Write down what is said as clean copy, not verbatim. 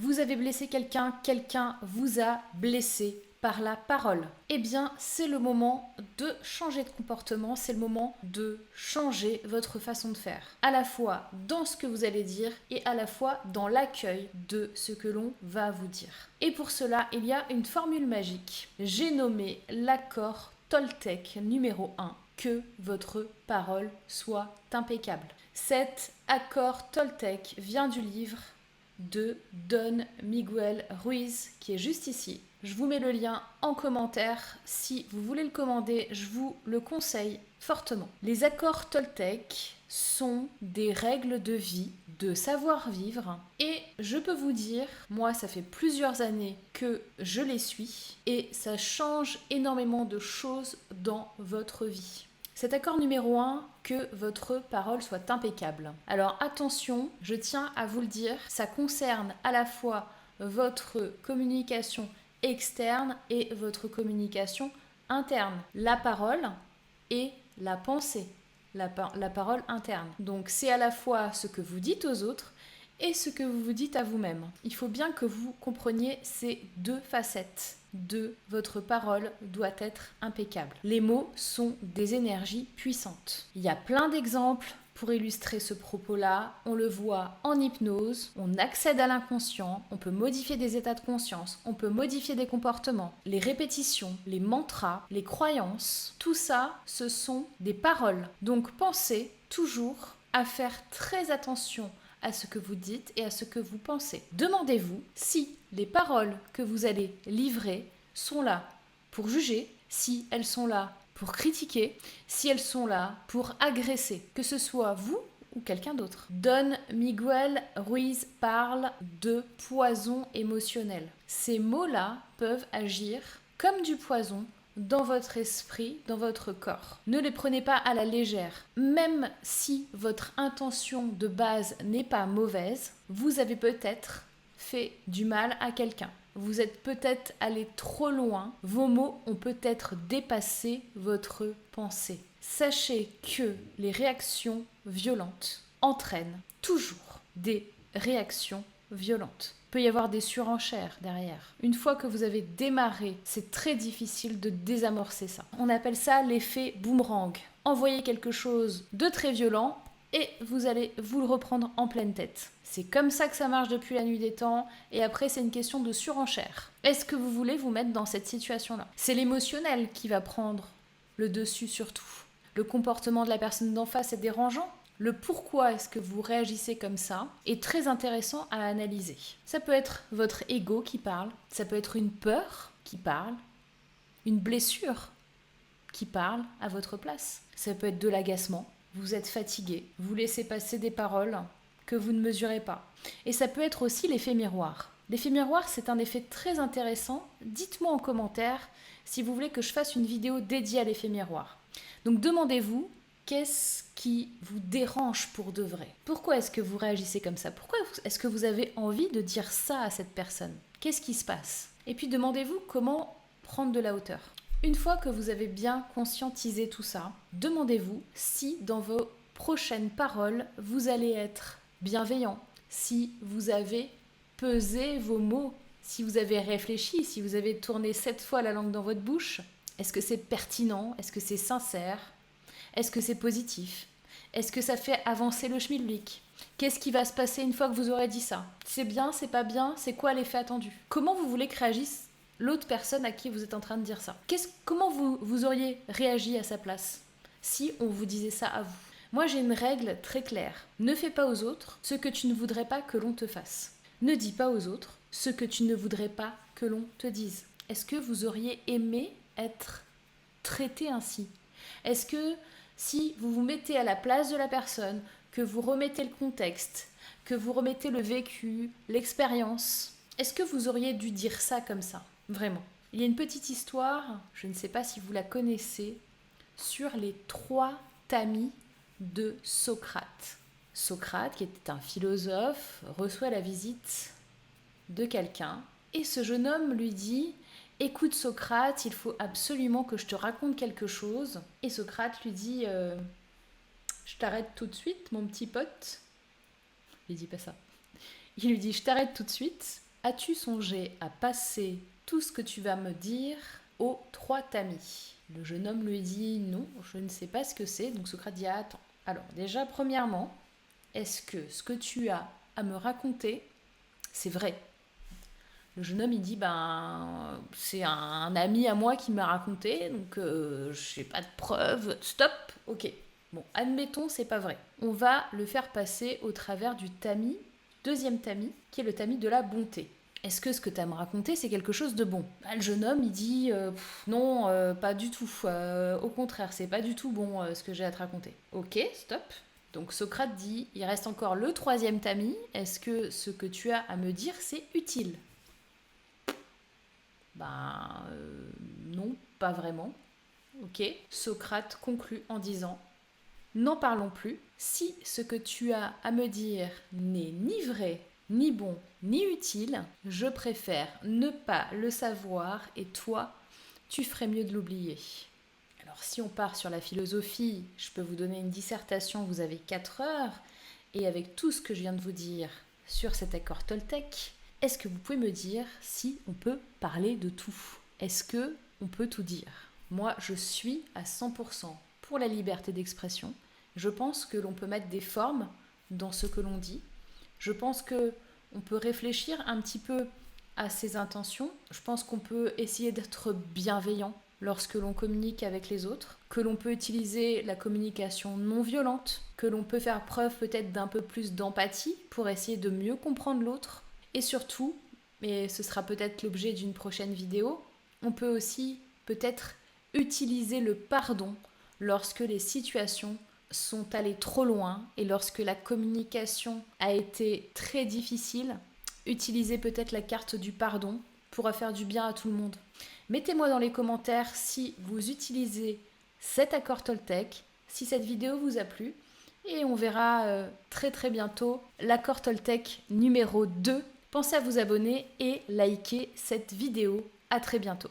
Vous avez blessé quelqu'un, quelqu'un vous a blessé par la parole. Eh bien, c'est le moment de changer de comportement, c'est le moment de changer votre façon de faire. À la fois dans ce que vous allez dire et à la fois dans l'accueil de ce que l'on va vous dire. Et pour cela, il y a une formule magique. J'ai nommé l'accord Toltec numéro 1. Que votre parole soit impeccable. Cet accord Toltec vient du livre de Don Miguel Ruiz qui est juste ici. Je vous mets le lien en commentaire. Si vous voulez le commander, je vous le conseille fortement. Les accords Toltec sont des règles de vie, de savoir-vivre. Et je peux vous dire, moi, ça fait plusieurs années que je les suis et ça change énormément de choses dans votre vie. Cet accord numéro 1, que votre parole soit impeccable. Alors attention, je tiens à vous le dire, ça concerne à la fois votre communication externe et votre communication interne. La parole et la pensée, la parole interne. Donc c'est à la fois ce que vous dites aux autres et ce que vous vous dites à vous-même. Il faut bien que vous compreniez ces deux facettes de votre parole doit être impeccable. Les mots sont des énergies puissantes. Il y a plein d'exemples pour illustrer ce propos-là. On le voit en hypnose, on accède à l'inconscient, on peut modifier des états de conscience, on peut modifier des comportements, les répétitions, les mantras, les croyances, tout ça, ce sont des paroles. Donc pensez toujours à faire très attention à ce que vous dites et à ce que vous pensez. Demandez-vous si les paroles que vous allez livrer sont là pour juger, si elles sont là pour critiquer, si elles sont là pour agresser, que ce soit vous ou quelqu'un d'autre. Don Miguel Ruiz parle de poison émotionnel. Ces mots-là peuvent agir comme du poison dans votre esprit, dans votre corps. Ne les prenez pas à la légère. Même si votre intention de base n'est pas mauvaise, vous avez peut-être fait du mal à quelqu'un. Vous êtes peut-être allé trop loin. Vos mots ont peut-être dépassé votre pensée. Sachez que les réactions violentes entraînent toujours des réactions violentes. Il peut y avoir des surenchères derrière. Une fois que vous avez démarré, c'est très difficile de désamorcer ça. On appelle ça l'effet boomerang. Envoyez quelque chose de très violent et vous allez vous le reprendre en pleine tête. C'est comme ça que ça marche depuis la nuit des temps et après c'est une question de surenchère. Est-ce que vous voulez vous mettre dans cette situation-là ? C'est l'émotionnel qui va prendre le dessus surtout. Le comportement de la personne d'en face est dérangeant. Le pourquoi est-ce que vous réagissez comme ça est très intéressant à analyser. Ça peut être votre ego qui parle, ça peut être une peur qui parle, une blessure qui parle à votre place. Ça peut être de l'agacement, vous êtes fatigué, vous laissez passer des paroles que vous ne mesurez pas. Et ça peut être aussi l'effet miroir. L'effet miroir, c'est un effet très intéressant. Dites-moi en commentaire si vous voulez que je fasse une vidéo dédiée à l'effet miroir. Donc demandez-vous, qu'est-ce qui vous dérange pour de vrai ? Pourquoi est-ce que vous réagissez comme ça ? Pourquoi est-ce que vous avez envie de dire ça à cette personne ? Qu'est-ce qui se passe ? Et puis demandez-vous comment prendre de la hauteur. Une fois que vous avez bien conscientisé tout ça, demandez-vous si dans vos prochaines paroles, vous allez être bienveillant, si vous avez pesé vos mots, si vous avez réfléchi, si vous avez tourné 7 fois la langue dans votre bouche. Est-ce que c'est pertinent ? Est-ce que c'est sincère ? Est-ce que c'est positif ? Est-ce que ça fait avancer le schmilblick ? Qu'est-ce qui va se passer une fois que vous aurez dit ça ? C'est bien, c'est pas bien, c'est quoi l'effet attendu ? Comment vous voulez que réagisse l'autre personne à qui vous êtes en train de dire ça ? Comment vous auriez réagi à sa place si on vous disait ça à vous ? Moi, j'ai une règle très claire. Ne fais pas aux autres ce que tu ne voudrais pas que l'on te fasse. Ne dis pas aux autres ce que tu ne voudrais pas que l'on te dise. Est-ce que vous auriez aimé être traité ainsi ? Est-ce que si vous vous mettez à la place de la personne, que vous remettez le contexte, que vous remettez le vécu, l'expérience, est-ce que vous auriez dû dire ça comme ça ? Vraiment. Il y a une petite histoire, je ne sais pas si vous la connaissez, sur les 3 tamis de Socrate. Socrate, qui était un philosophe, reçoit la visite de quelqu'un et ce jeune homme lui dit « Écoute Socrate, il faut absolument que je te raconte quelque chose. » Et Socrate lui dit « Je t'arrête tout de suite, mon petit pote. » Il dit pas ça. Il lui dit « Je t'arrête tout de suite. As-tu songé à passer tout ce que tu vas me dire aux 3 tamis? Le jeune homme lui dit non, je ne sais pas ce que c'est. Donc Socrate dit attends. Alors déjà, premièrement, est-ce que ce que tu as à me raconter, c'est vrai? Le jeune homme il dit c'est un ami à moi qui m'a raconté, donc je n'ai pas de preuves. Stop, ok. Bon, admettons, c'est pas vrai. On va le faire passer au travers du tamis, deuxième tamis, qui est le tamis de la bonté. Est-ce que ce que tu as à me raconter, c'est quelque chose de bon? Le jeune homme, il dit non, pas du tout. Au contraire, c'est pas du tout bon ce que j'ai à te raconter. Ok, stop. Donc Socrate dit, il reste encore le troisième tamis. Est-ce que ce que tu as à me dire, c'est utile? Non, pas vraiment. Ok. Socrate conclut en disant n'en parlons plus. Si ce que tu as à me dire n'est ni vrai, ni bon, ni utile, je préfère ne pas le savoir et toi, tu ferais mieux de l'oublier. Alors si on part sur la philosophie, je peux vous donner une dissertation, vous avez 4 heures, et avec tout ce que je viens de vous dire sur cet accord Toltec, est-ce que vous pouvez me dire si on peut parler de tout? Est-ce que on peut tout dire? Moi, je suis à 100% pour la liberté d'expression. Je pense que l'on peut mettre des formes dans ce que l'on dit. Je pense que on peut réfléchir un petit peu à ses intentions. Je pense qu'on peut essayer d'être bienveillant lorsque l'on communique avec les autres, que l'on peut utiliser la communication non violente, que l'on peut faire preuve peut-être d'un peu plus d'empathie pour essayer de mieux comprendre l'autre. Et surtout, mais ce sera peut-être l'objet d'une prochaine vidéo, on peut aussi peut-être utiliser le pardon lorsque les situations sont allées trop loin et lorsque la communication a été très difficile. Utilisez peut-être la carte du pardon pour faire du bien à tout le monde. Mettez-moi dans les commentaires si vous utilisez cet accord Toltec, si cette vidéo vous a plu. Et on verra très très bientôt l'accord Toltec numéro 2. Pensez à vous abonner et liker cette vidéo. À très bientôt.